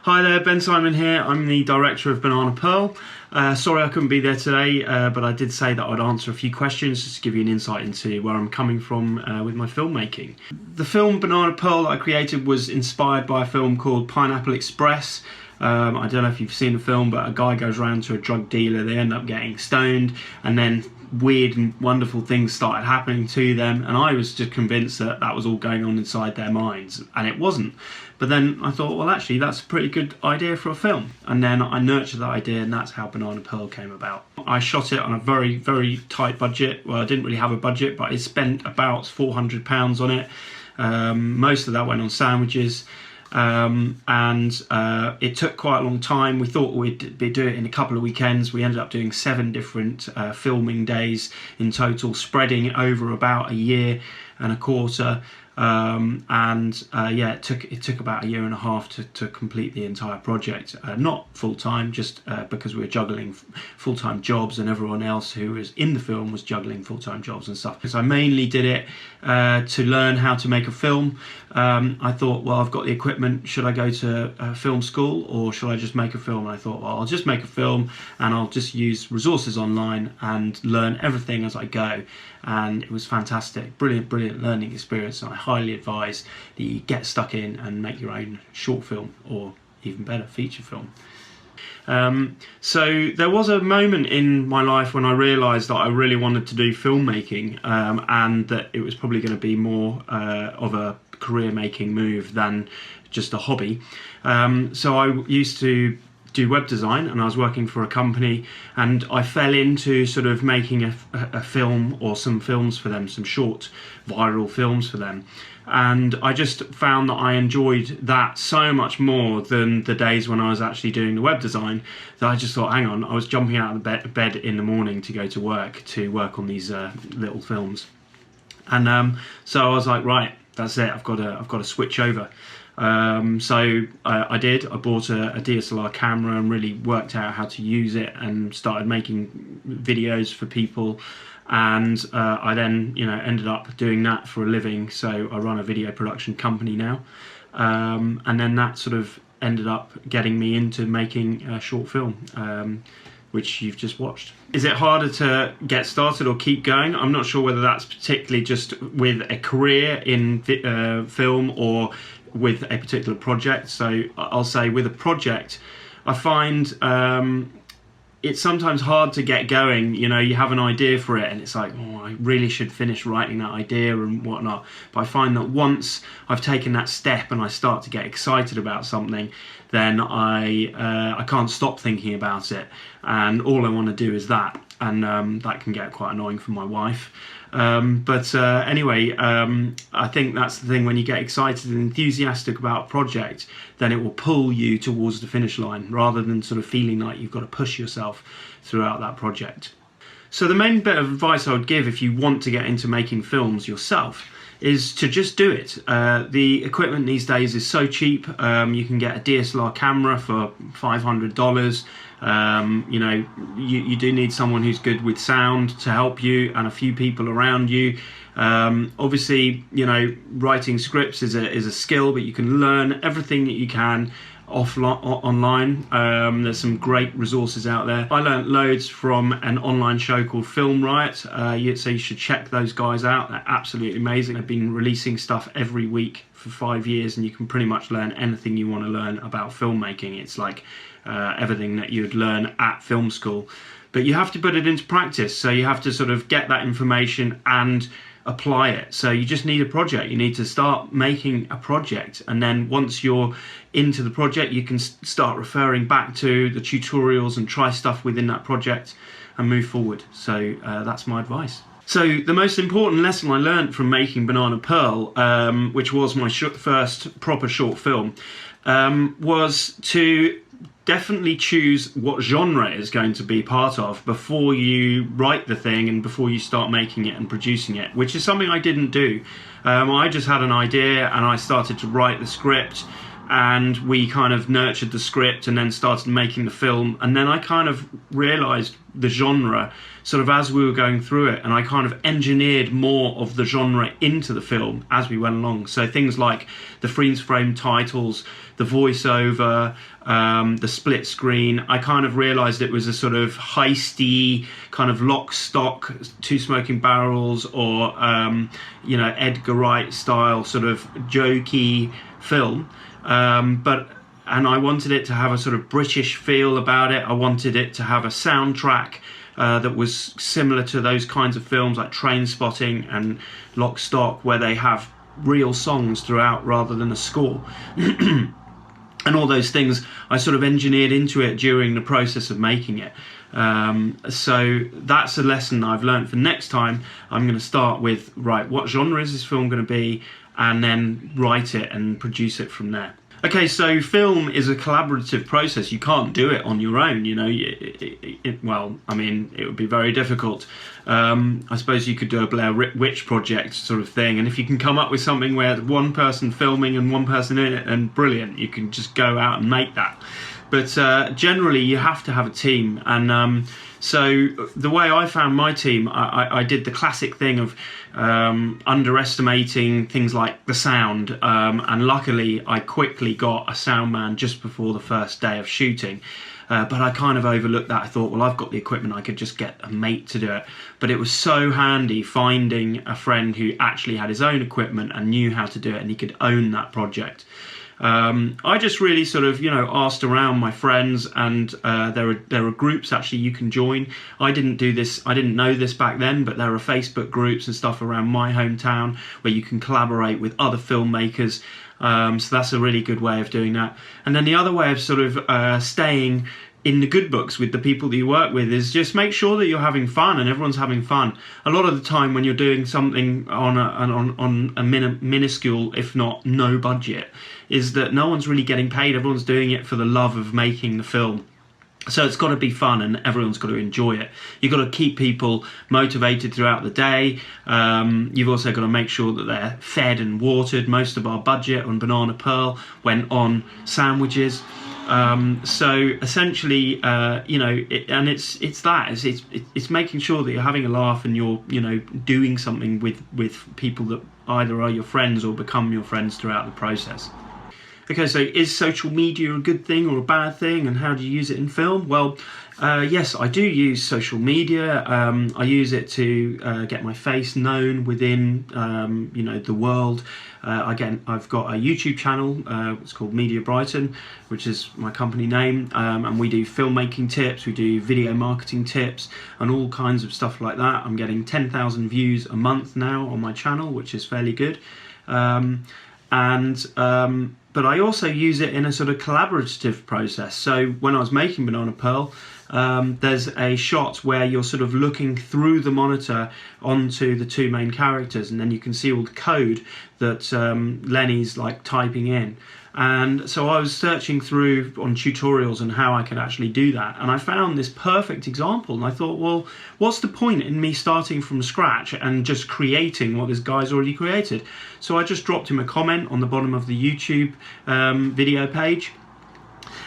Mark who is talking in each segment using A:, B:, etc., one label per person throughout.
A: Hi there, Ben Simon here. I'm the director of Banana Pearl. Sorry I couldn't be there today, but I did say that I'd answer a few questions just to give you an insight into where I'm coming from with my filmmaking. The film Banana Pearl that I created was inspired by a film called Pineapple Express. I don't know if you've seen the film, but a guy goes around to a drug dealer, they end up getting stoned, and then weird and wonderful things started happening to them, and I was just convinced that that was all going on inside their minds, and it wasn't. But then I thought, well, actually that's a pretty good idea for a film, and then I nurtured that idea, and that's how Banana Pearl came about. I shot it on a very, very tight budget. Well, I didn't really have a budget, but I spent about £400 on it. Most of that went on sandwiches. It took quite a long time. We thought we'd do it in a couple of weekends. We ended up doing 7 different filming days in total, spreading it over about a year and a quarter. Yeah, it took about a year and a half to complete the entire project. Not full-time, just because we were juggling full-time jobs, and everyone else who was in the film was juggling full-time jobs and stuff. Because I mainly did it to learn how to make a film. I thought, well, I've got the equipment, should I go to film school or should I just make a film? And I thought, well, I'll just make a film and I'll just use resources online and learn everything as I go. And it was fantastic, brilliant learning experience, and I highly advise that you get stuck in and make your own short film, or even better, feature film. So there was a moment in my life when I realised that I really wanted to do filmmaking, and that it was probably going to be more of a career-making move than just a hobby. So I used to do web design, and I was working for a company, and I fell into sort of making a film, or some films for them, some short viral films for them. And I just found that I enjoyed that so much more than the days when I was actually doing the web design, that I just thought, hang on, I was jumping out of the bed in the morning to go to work on these little films. And so I was like, right, that's it, I've got to switch over. So I did. I bought a DSLR camera and really worked out how to use it, and started making videos for people. And I then, ended up doing that for a living. So I run a video production company now, and then that sort of ended up getting me into making a short film, which you've just watched. Is it harder to get started or keep going? I'm not sure whether that's particularly just with a career in film or with a particular project. So I'll say with a project, I find it's sometimes hard to get going. You have an idea for it and it's like, oh, I really should finish writing that idea and whatnot. But I find that once I've taken that step and I start to get excited about something, then I can't stop thinking about it, and all I want to do is that. And that can get quite annoying for my wife. Anyway, I think that's the thing. When you get excited and enthusiastic about a project, then it will pull you towards the finish line, rather than sort of feeling like you've got to push yourself throughout that project. So the main bit of advice I would give if you want to get into making films yourself is to just do it. The equipment these days is so cheap. You can get a DSLR camera for $500. You do need someone who's good with sound to help you, and a few people around you. Obviously, writing scripts is a skill, but you can learn everything that you can online. There's some great resources out there. I learned loads from an online show called Film Riot, so you should check those guys out. They're absolutely amazing. They've been releasing stuff every week for 5 years, and you can pretty much learn anything you want to learn about filmmaking. It's like everything that you'd learn at film school, but you have to put it into practice. So you have to sort of get that information and apply it. So you just need a project. You need to start making a project, and then once you're into the project, you can start referring back to the tutorials and try stuff within that project and move forward. So that's my advice. So the most important lesson I learned from making Banana Pearl, which was my first proper short film, was to definitely choose what genre is going to be part of before you write the thing and before you start making it and producing it, which is something I didn't do. I just had an idea and I started to write the script, and we kind of nurtured the script and then started making the film. And then I kind of realized the genre sort of as we were going through it, and I kind of engineered more of the genre into the film as we went along. So things like the freeze frame titles, the voiceover, the split screen. I kind of realized it was a sort of heisty kind of lock, stock, two smoking barrels, or you know, Edgar Wright style sort of jokey film. And I wanted it to have a sort of British feel about it. I wanted it to have a soundtrack that was similar to those kinds of films like Trainspotting and Lock, Stock, where they have real songs throughout rather than a score. And all those things I sort of engineered into it during the process of making it. So that's a lesson I've learned for next time. I'm going to start with, right, what genre is this film going to be, and then write it and produce it from there. Okay, so film is a collaborative process. You can't do it on your own, you know. Well, I mean, it would be very difficult. I suppose you could do a Blair Witch Project sort of thing, and if you can come up with something where one person filming and one person in it, and brilliant, you can just go out and make that. But generally, you have to have a team, and so the way I found my team, I did the classic thing of underestimating things like the sound, and luckily I quickly got a sound man just before the first day of shooting. But I kind of overlooked that. I thought, well, I've got the equipment, I could just get a mate to do it. But it was so handy finding a friend who actually had his own equipment and knew how to do it, and he could own that project. I just really sort of, you know, asked around my friends, and there are groups actually you can join. I didn't do this, I didn't know this back then, but there are Facebook groups and stuff around my hometown where you can collaborate with other filmmakers. So that's a really good way of doing that. And then the other way of sort of staying in the good books with the people that you work with is just make sure that you're having fun and everyone's having fun. A lot of the time when you're doing something on a minuscule, if not no budget, is that no one's really getting paid. Everyone's doing it for the love of making the film. So it's got to be fun and everyone's got to enjoy it. You've got to keep people motivated throughout the day. You've also got to make sure that they're fed and watered. Most of our budget on Banana Pearl went on sandwiches. So essentially, you know, it's making sure that you're having a laugh and you're, you know, doing something with people that either are your friends or become your friends throughout the process. Okay, so is social media a good thing or a bad thing, and how do you use it in film? Well, yes, I do use social media. I use it to get my face known within, you know, the world. Again, I've got a YouTube channel. It's called Media Brighton, which is my company name, and we do filmmaking tips, we do video marketing tips, and all kinds of stuff like that. I'm getting 10,000 views a month now on my channel, which is fairly good. But I also use it in a sort of collaborative process. So when I was making Banana Pearl, there's a shot where you're sort of looking through the monitor onto the two main characters, and then you can see all the code that Lenny's like typing in. And so I was searching through on tutorials on how I could actually do that, and I found this perfect example, and I thought, well, what's the point in me starting from scratch and just creating what this guy's already created? So I just dropped him a comment on the bottom of the YouTube video page,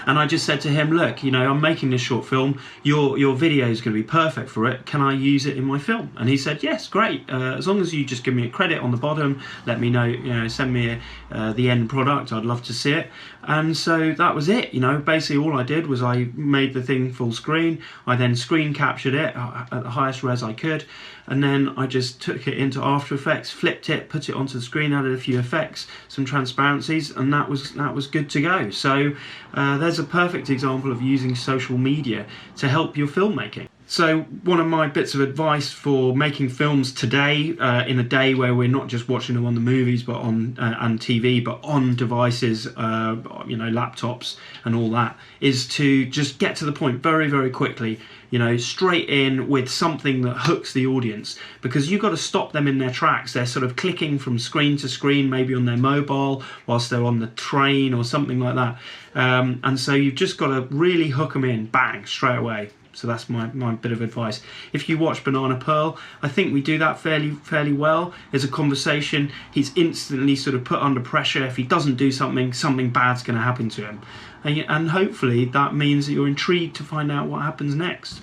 A: and I just said to him, look, you know, I'm making this short film, your video is going to be perfect for it, can I use it in my film? And he said, yes, great, as long as you just give me a credit on the bottom, let me know, you know, send me the end product, I'd love to see it. And so that was it, you know, basically all I did was I made the thing full screen, I then screen captured it at the highest res I could, and then I just took it into After Effects, flipped it, put it onto the screen, added a few effects, some transparencies, and that was good to go. So there's a perfect example of using social media to help your filmmaking. So one of my bits of advice for making films today, in a day where we're not just watching them on the movies but on and TV, but on devices, you know, laptops and all that, is to just get to the point very, very quickly. You know, straight in with something that hooks the audience, because you've got to stop them in their tracks. They're sort of clicking from screen to screen, maybe on their mobile, whilst they're on the train or something like that. And so you've just got to really hook them in, bang, straight away. So that's my bit of advice. If you watch Banana Pearl, I think we do that fairly well. There's a conversation. He's instantly sort of put under pressure. If he doesn't do something, something bad's going to happen to him. And hopefully that means that you're intrigued to find out what happens next.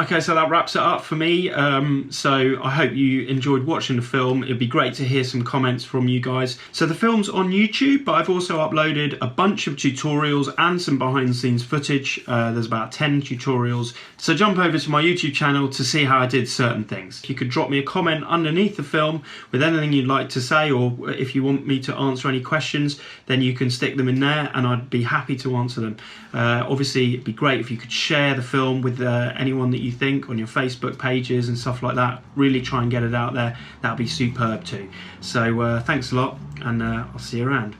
A: Okay, so that wraps it up for me. So I hope you enjoyed watching the film. It'd be great to hear some comments from you guys. So the film's on YouTube, but I've also uploaded a bunch of tutorials and some behind the scenes footage. There's about 10 tutorials. So jump over to my YouTube channel to see how I did certain things. If you could drop me a comment underneath the film with anything you'd like to say, or if you want me to answer any questions, then you can stick them in there and I'd be happy to answer them. Obviously, it'd be great if you could share the film with anyone that you think on your Facebook pages and stuff like that. Really try and get it out there. That'll be superb too. So thanks a lot, and I'll see you around.